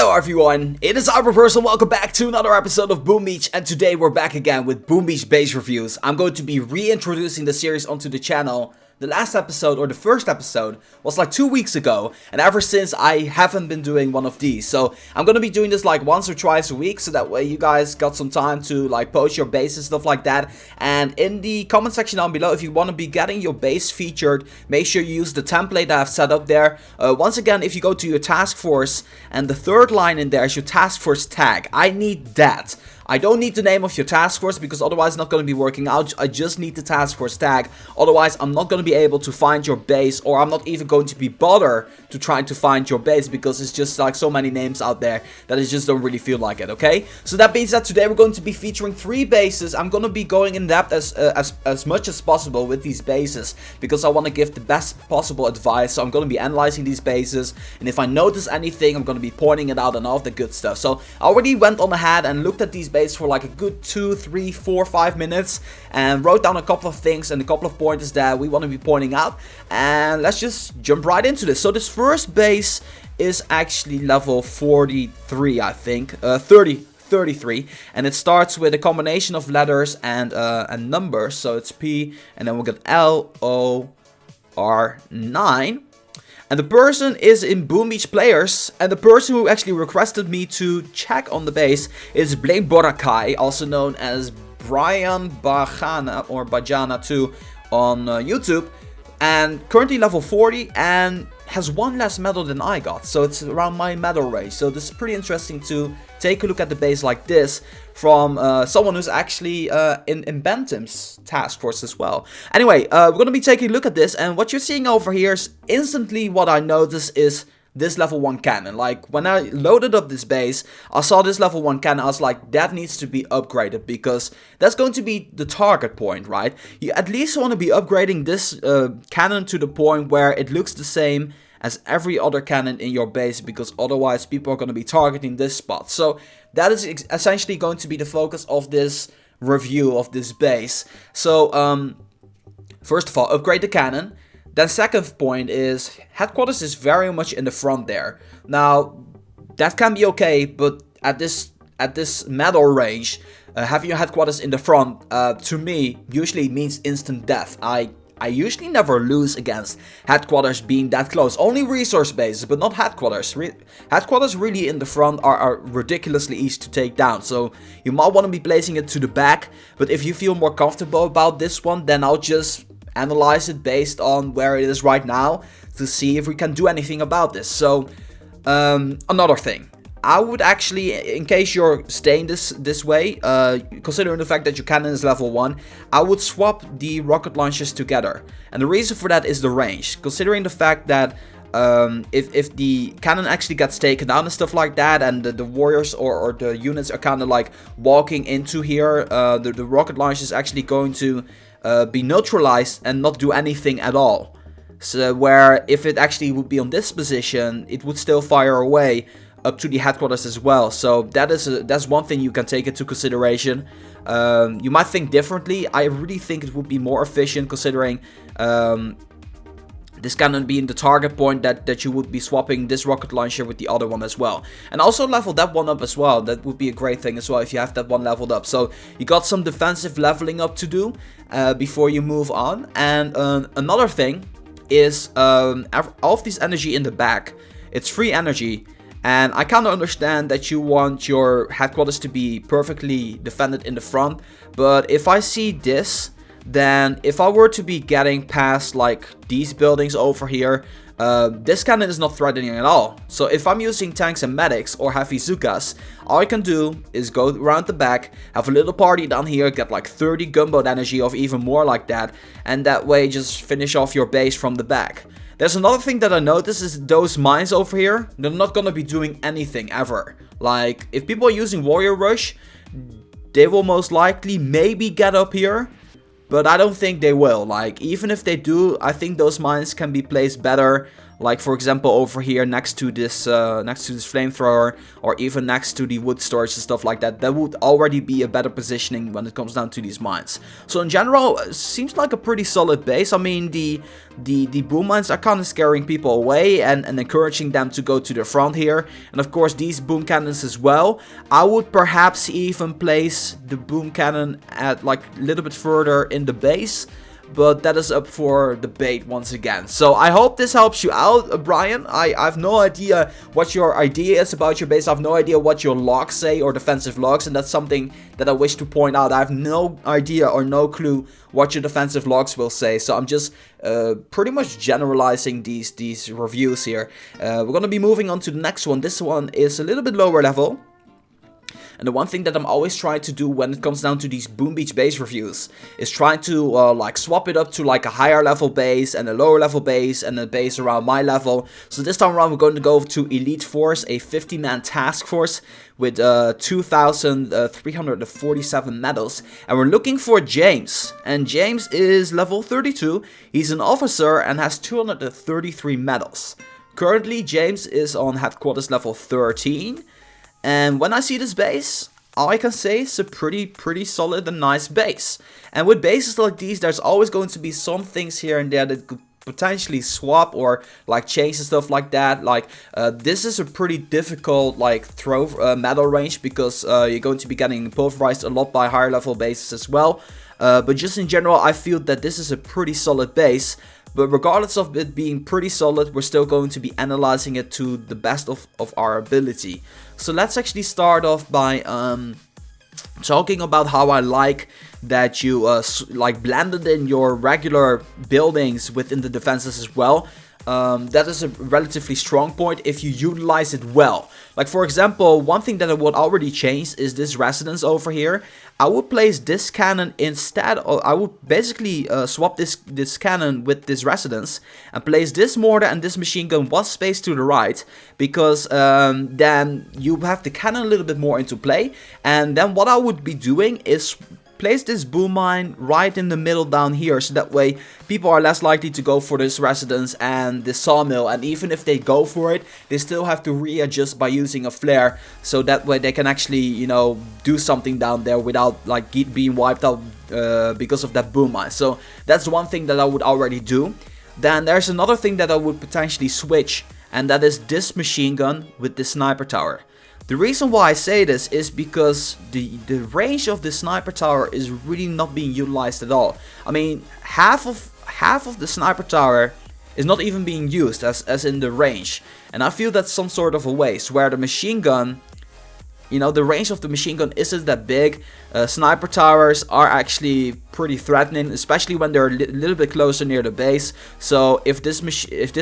Hello everyone, it is Ahrix and welcome back to another episode of Boom Beach, and today we're back again with Boom Beach base reviews. I'm going to be reintroducing the series onto the channel. The last episode, or the first episode, was like 2 weeks ago, and ever since I haven't been doing one of these. So I'm gonna be doing this like once or twice a week, so that way you guys got some time to like post your base and stuff like that. And in the comment section down below, if you want to be getting your base featured, make sure you use the template that I've set up there. Once again, if you go to your task force, and the third line in there is your task force tag, I need that. I don't need the name of your task force because otherwise it's not going to be working out. I just need the task force tag. Otherwise I'm not going to be able to find your base, or I'm not even going to be bothered to try to find your base because it's just like so many names out there that I just don't really feel like it, okay? So that means that today we're going to be featuring 3 bases. I'm going to be going in depth as much as possible with these bases because I want to give the best possible advice. So I'm going to be analyzing these bases, and if I notice anything I'm going to be pointing it out and all the good stuff. So I already went on ahead and looked at these bases for like a good 2, 3, 4, 5 minutes and wrote down a couple of things and a couple of pointers that we want to be pointing out, and let's just jump right into this. So this first base is actually level 43, I think, 33, and it starts with a combination of letters and numbers. So it's P, and then we'll get LOR9. And the person is in Boom Beach Players, and the person who actually requested me to check on the base is Blame Borakai, also known as Brian Bajana or Bajana 2 on YouTube, and currently level 40 and has 1 less medal than I got, so it's around my medal range. So this is pretty interesting to take a look at the base like this from someone who's actually in Benthem's task force as well. Anyway, we're going to be taking a look at this, and what you're seeing over here is instantly what I noticed is this level 1 cannon. Like when I loaded up this base, I saw this level 1 cannon. I was like, that needs to be upgraded because that's going to be the target point, right? You at least want to be upgrading this cannon to the point where it looks the same as every other cannon in your base, because otherwise people are going to be targeting this spot. So that is essentially going to be the focus of this review of this base. So first of all, upgrade the cannon. Then second point is headquarters is very much in the front there. Now that can be okay, but at this medal range, having your headquarters in the front to me usually means instant death. I usually never lose against headquarters being that close. Only resource bases, but not headquarters. Headquarters really in the front are ridiculously easy to take down. So you might want to be placing it to the back. But if you feel more comfortable about this one, then I'll just analyze it based on where it is right now to see if we can do anything about this. So another thing, I would actually, in case you're staying this way, considering the fact that your cannon is level 1, I would swap the rocket launchers together. And the reason for that is the range. Considering the fact that if the cannon actually gets taken down and stuff like that, and the warriors or the units are kind of like walking into here, the rocket launcher is actually going to be neutralized and not do anything at all. So where if it actually would be on this position, it would still fire away up to the headquarters as well. So that's one thing you can take into consideration. You might think differently. I really think it would be more efficient, considering this cannon being the target point, that you would be swapping this rocket launcher with the other one as well. And also level that one up as well. That would be a great thing as well if you have that one leveled up. So you got some defensive leveling up to do before you move on. And another thing is all of this energy in the back. It's free energy. And I kind of understand that you want your headquarters to be perfectly defended in the front. But if I see this, then if I were to be getting past like these buildings over here, this cannon is not threatening at all. So if I'm using tanks and medics or heavy Zukas, all I can do is go around the back, have a little party down here, get like 30 gunboat energy or even more like that, and that way just finish off your base from the back. There's another thing that I noticed is those mines over here, they're not gonna be doing anything ever. Like, if people are using Warrior Rush, they will most likely maybe get up here, but I don't think they will. Like, even if they do, I think those mines can be placed better, Like for example over here next to this flamethrower, or even next to the wood storage and stuff like that. That would already be a better positioning when it comes down to these mines. So in general, it seems like a pretty solid base. I mean, the boom mines are kind of scaring people away and encouraging them to go to the front here. And of course these boom cannons as well. I would perhaps even place the boom cannon at like a little bit further in the base, but that is up for debate once again. So I hope this helps you out, Brian. I have no idea what your idea is about your base. I have no idea what your logs say, or defensive logs, and that's something that I wish to point out. I have no idea or no clue what your defensive logs will say. So I'm just pretty much generalizing these reviews here. We're going to be moving on to the next one. This one is a little bit lower level. And the one thing that I'm always trying to do when it comes down to these Boom Beach base reviews is trying to like swap it up to like a higher level base and a lower level base and a base around my level. So this time around we're going to go to Elite Force, a 50-man task force with 2,347 medals. And we're looking for James. And James is level 32. He's an officer and has 233 medals. Currently James is on headquarters level 13. And when I see this base, all I can say is a pretty solid and nice base. And with bases like these, there's always going to be some things here and there that could potentially swap or like change and stuff like that. Like this is a pretty difficult like throw medal range, because you're going to be getting pulverized a lot by higher level bases as well. But just in general, I feel that this is a pretty solid base. But regardless of it being pretty solid, we're still going to be analyzing it to the best of our ability. So let's actually start off by talking about how I like that you like blended in your regular buildings within the defenses as well. That is a relatively strong point if you utilize it well. Like for example, one thing that I would already change is this residence over here. I would place this cannon instead, or I would basically swap this cannon with this residence and place this mortar and this machine gun one space to the right, because then you have the cannon a little bit more into play. And then what I would be doing is place this boom mine right in the middle down here, so that way people are less likely to go for this residence and this sawmill, and even if they go for it, they still have to readjust by using a flare, so that way they can actually, you know, do something down there without like being wiped out because of that boom mine. So that's one thing that I would already do. Then there's another thing that I would potentially switch, and that is this machine gun with the sniper tower. The reason why I say this is because the range of the sniper tower is really not being utilized at all. I mean, half of the sniper tower is not even being used as in the range. And I feel that's some sort of a waste, where the machine gun, you know, the range of the machine gun isn't that big. Sniper towers are actually pretty threatening, especially when they're a little bit closer near the base. So if this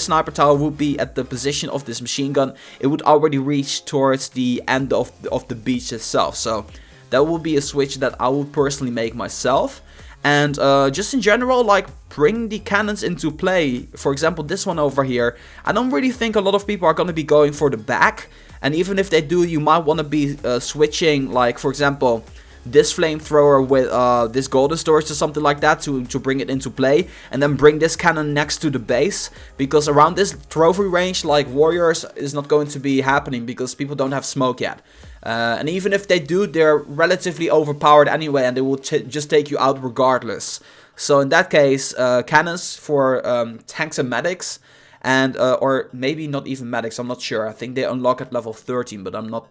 sniper tower would be at the position of this machine gun, it would already reach towards the end of the beach itself. So that would be a switch that I would personally make myself. And just in general, like, bring the cannons into play. For example, this one over here, I don't really think a lot of people are going to be going for the back. And even if they do, you might want to be switching, like, for example, this flamethrower with this golden storage or something like that to bring it into play. And then bring this cannon next to the base. Because around this trophy range, like, warriors is not going to be happening because people don't have smoke yet. And even if they do, they're relatively overpowered anyway, and they will just take you out regardless. So in that case, cannons for tanks and medics. And or maybe not even medics, I'm not sure. I think they unlock at level 13, but I'm not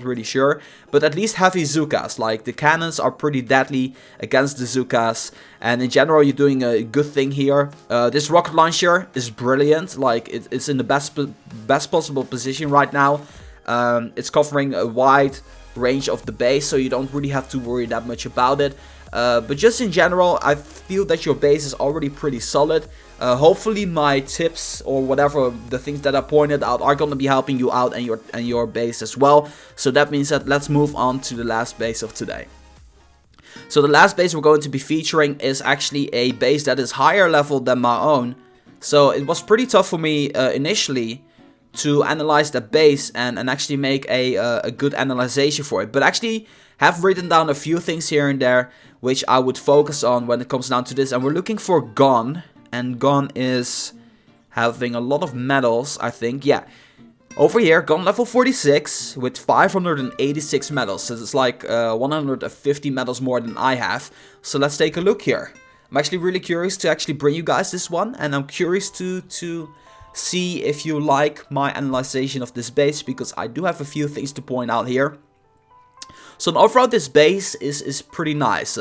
really sure. But at least heavy Zookas. Like, the cannons are pretty deadly against the Zookas. And in general, you're doing a good thing here. This rocket launcher is brilliant. Like, it's in the best possible position right now. It's covering a wide range of the base, so you don't really have to worry that much about it. But just in general, I feel that your base is already pretty solid. Hopefully my tips or whatever, the things that I pointed out, are going to be helping you out and your base as well. So that means that let's move on to the last base of today. So the last base we're going to be featuring is actually a base that is higher level than my own. So it was pretty tough for me initially to analyze the base and actually make a good analyzation for it. But actually have written down a few things here and there which I would focus on when it comes down to this. And we're looking for Gon. And Gon is having a lot of medals, I think. Yeah. Over here, gun level 46 with 586 medals. So it's like 150 medals more than I have. So let's take a look here. I'm actually really curious to actually bring you guys this one. And I'm curious to see if you like my analyzation of this base, because I do have a few things to point out here. So overall, this base is pretty nice.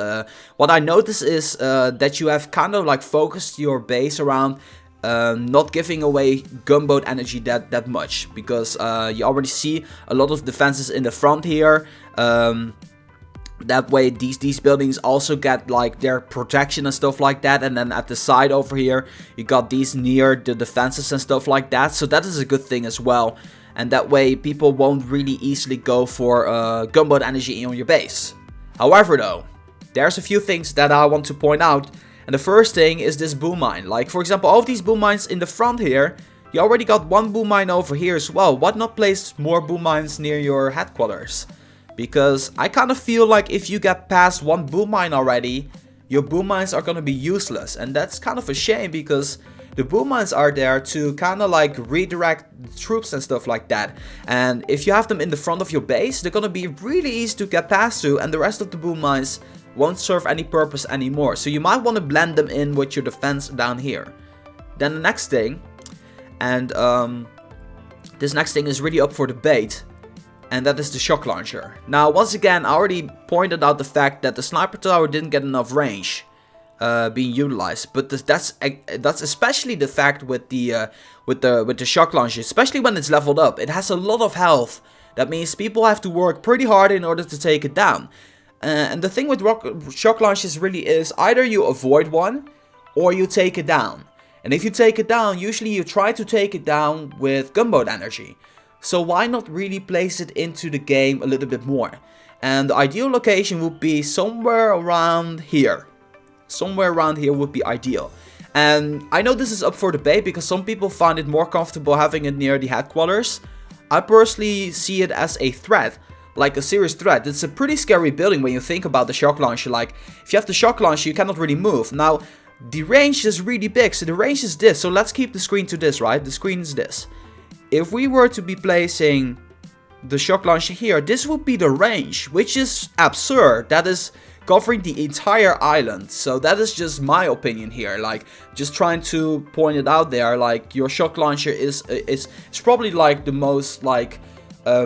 What I notice is that you have kind of like focused your base around not giving away gunboat energy that much, because you already see a lot of defenses in the front here. That way these buildings also get like their protection and stuff like that, and then at the side over here you got these near the defenses and stuff like that, so that is a good thing as well. And that way people won't really easily go for gunboat energy on your base. However though, there's a few things that I want to point out. And the first thing is this boom mine. Like for example, all of these boom mines in the front here, you already got one boom mine over here as well. Why not place more boom mines near your headquarters? Because I kind of feel like if you get past one boom mine already, your boom mines are going to be useless. And that's kind of a shame, because the boom mines are there to kind of like redirect troops and stuff like that. And if you have them in the front of your base, they're going to be really easy to get past to, and the rest of the boom mines won't serve any purpose anymore. So you might want to blend them in with your defense down here. Then the next thing, and this next thing is really up for debate, and that is the shock launcher. Now once again, I already pointed out the fact that the sniper tower didn't get enough range being utilized, but that's especially the fact with the shock launcher, especially when it's leveled up. It has a lot of health. That means people have to work pretty hard in order to take it down. And the thing with shock launches really is either you avoid one or you take it down. And if you take it down, usually you try to take it down with gunboat energy. So why not really place it into the game a little bit more? And the ideal location would be somewhere around here. Somewhere around here would be ideal. And I know this is up for debate, because some people find it more comfortable having it near the headquarters. I personally see it as a threat. Like a serious threat. It's a pretty scary building when you think about the shock launcher. Like, if you have the shock launcher, you cannot really move. Now, the range is really big, so the range is this. So let's keep the screen to this, right? The screen is this. If we were to be placing the shock launcher here, this would be the range, which is absurd. That is covering the entire island. So that is just my opinion here. Like, just trying to point it out there. Like, your shock launcher is probably like the most like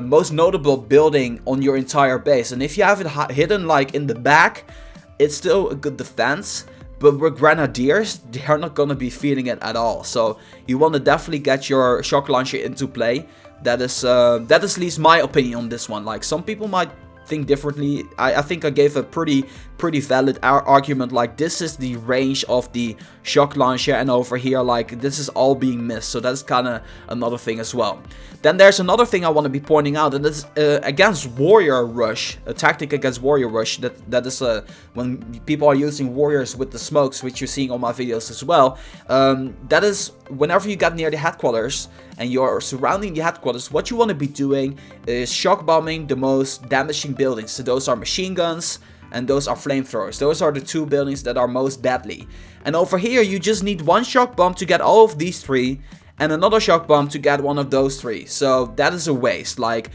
most notable building on your entire base. And if you have it hidden like in the back, it's still a good defense. But with Grenadiers, they are not gonna be feeling it at all. So you want to definitely get your shock launcher into play. That is at least my opinion on this one. Like, some people might think differently. I think I gave a pretty valid argument. Like, this is the range of the shock launcher, and over here, like, this is all being missed. So that's kind of another thing as well. Then there's another thing I want to be pointing out, and that's against warrior rush, a tactic against warrior rush. That is when people are using warriors with the smokes, which you're seeing on my videos as well. That is whenever you get near the headquarters and you're surrounding the headquarters, what you want to be doing is shock bombing the most damaging buildings. So those are machine guns and those are flamethrowers. Those are the two buildings that are most deadly. And over here, you just need one shock bomb to get all of these three, and another shock bomb to get one of those three. So that is a waste. Like,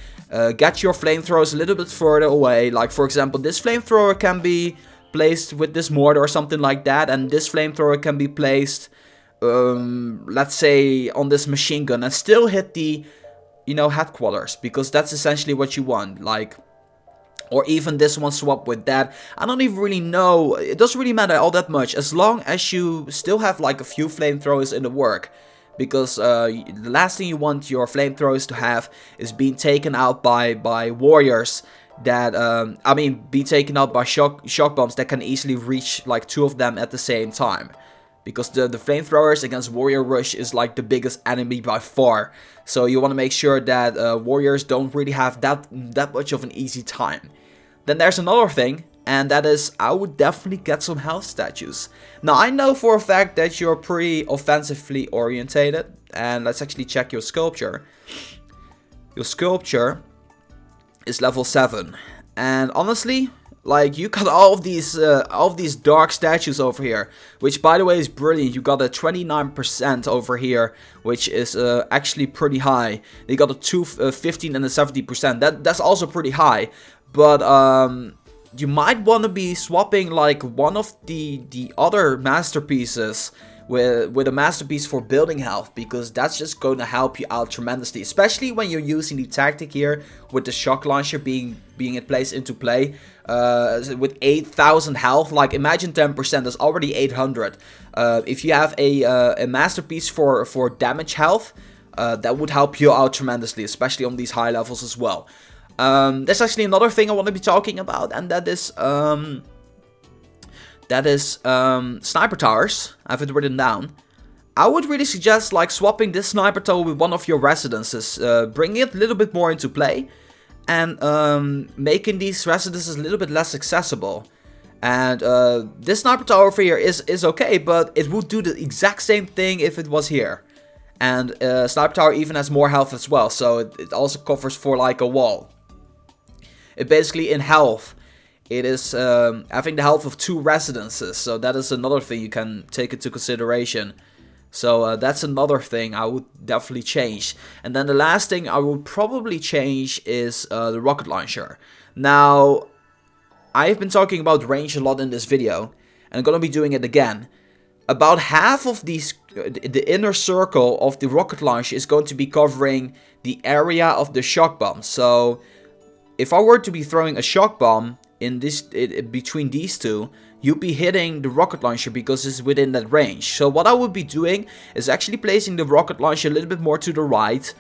get your flamethrowers a little bit further away. Like, for example, this flamethrower can be placed with this mortar or something like that, and this flamethrower can be placed, let's say, on this machine gun and still hit the, headquarters, because that's essentially what you want. Like, or even this one swap with that. I don't even really know. It doesn't really matter all that much, as long as you still have like a few flamethrowers in the work. Because the last thing you want your flamethrowers to have is being taken out by warriors that, be taken out by shock bombs that can easily reach like two of them at the same time. Because the flamethrowers against warrior rush is like the biggest enemy by far. So you want to make sure that warriors don't really have that much of an easy time. Then there's another thing, and that is, I would definitely get some health statues. Now, I know for a fact that you're pretty offensively orientated, and let's actually check your sculpture. Your sculpture is level 7, and honestly, Like, you got all of these dark statues over here, which by the way is brilliant. You got a 29% over here, which is actually pretty high. You got a 15 and a 70%. That's also pretty high, but you might want to be swapping like one of the other masterpieces with a masterpiece for building health, because that's just going to help you out tremendously, especially when you're using the tactic here with the shock launcher being placed into play with 8,000 health. Like, imagine 10%, that's already 800. If you have a masterpiece for damage health, that would help you out tremendously, especially on these high levels as well. There's actually another thing I want to be talking about, and that is sniper towers. I have it written down. I would really suggest like swapping this sniper tower with one of your residences, bringing it a little bit more into play, and making these residences a little bit less accessible. And this sniper tower over here is okay, but it would do the exact same thing if it was here. And sniper tower even has more health as well, so it also covers for like a wall. It basically in health, it is having the health of 2 residences, so that is another thing you can take into consideration. So that's another thing I would definitely change. And then the last thing I would probably change is the rocket launcher. Now, I've been talking about range a lot in this video, and I'm gonna be doing it again. About half of the inner circle of the rocket launcher is going to be covering the area of the shock bomb. So if I were to be throwing a shock bomb in between these two, you'd be hitting the rocket launcher because it's within that range. So what I would be doing is actually placing the rocket launcher a little bit more to the right,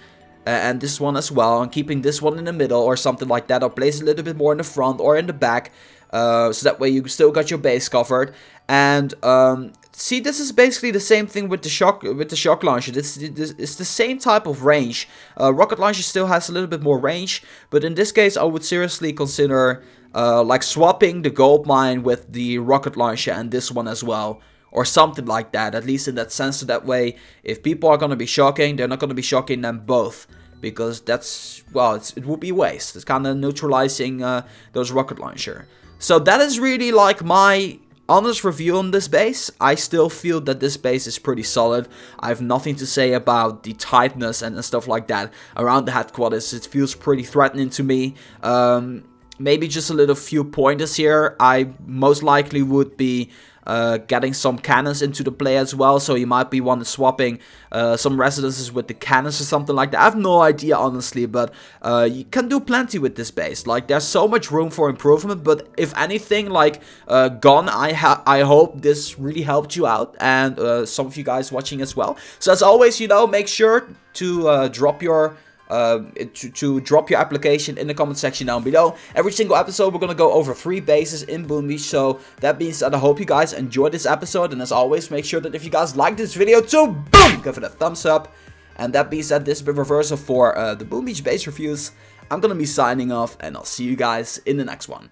and this one as well, and keeping this one in the middle or something like that. I'll place it a little bit more in the front or in the back, so that way you still got your base covered. And see, this is basically the same thing with the shock launcher. It's the same type of range. Rocket launcher still has a little bit more range, but in this case I would seriously consider like swapping the gold mine with the rocket launcher and this one as well, or something like that, at least in that sense. So that way, if people are going to be shocking, they're not going to be shocking them both, because that's, well, it would be waste. It's kind of neutralizing those rocket launcher. So that is really like my honest review on this base. I still feel that this base is pretty solid. I have nothing to say about the tightness and stuff like that around the headquarters. It feels pretty threatening to me. Maybe just a little few pointers here. I most likely would be getting some cannons into the play as well, so you might be swapping some residences with the cannons or something like that. I have no idea, honestly, but you can do plenty with this base. Like, there's so much room for improvement, but if anything, like Gon, I hope this really helped you out, and some of you guys watching as well. So as always, you know, make sure to drop your application in the comment section down below. Every single episode we're gonna go over 3 bases in Boom Beach, so that means that I hope you guys enjoyed this episode, and as always, make sure that if you guys like this video to boom, give it a thumbs up. And that means that this has been Reversal for the Boom Beach base reviews. I'm gonna be signing off, and I'll see you guys in the next one.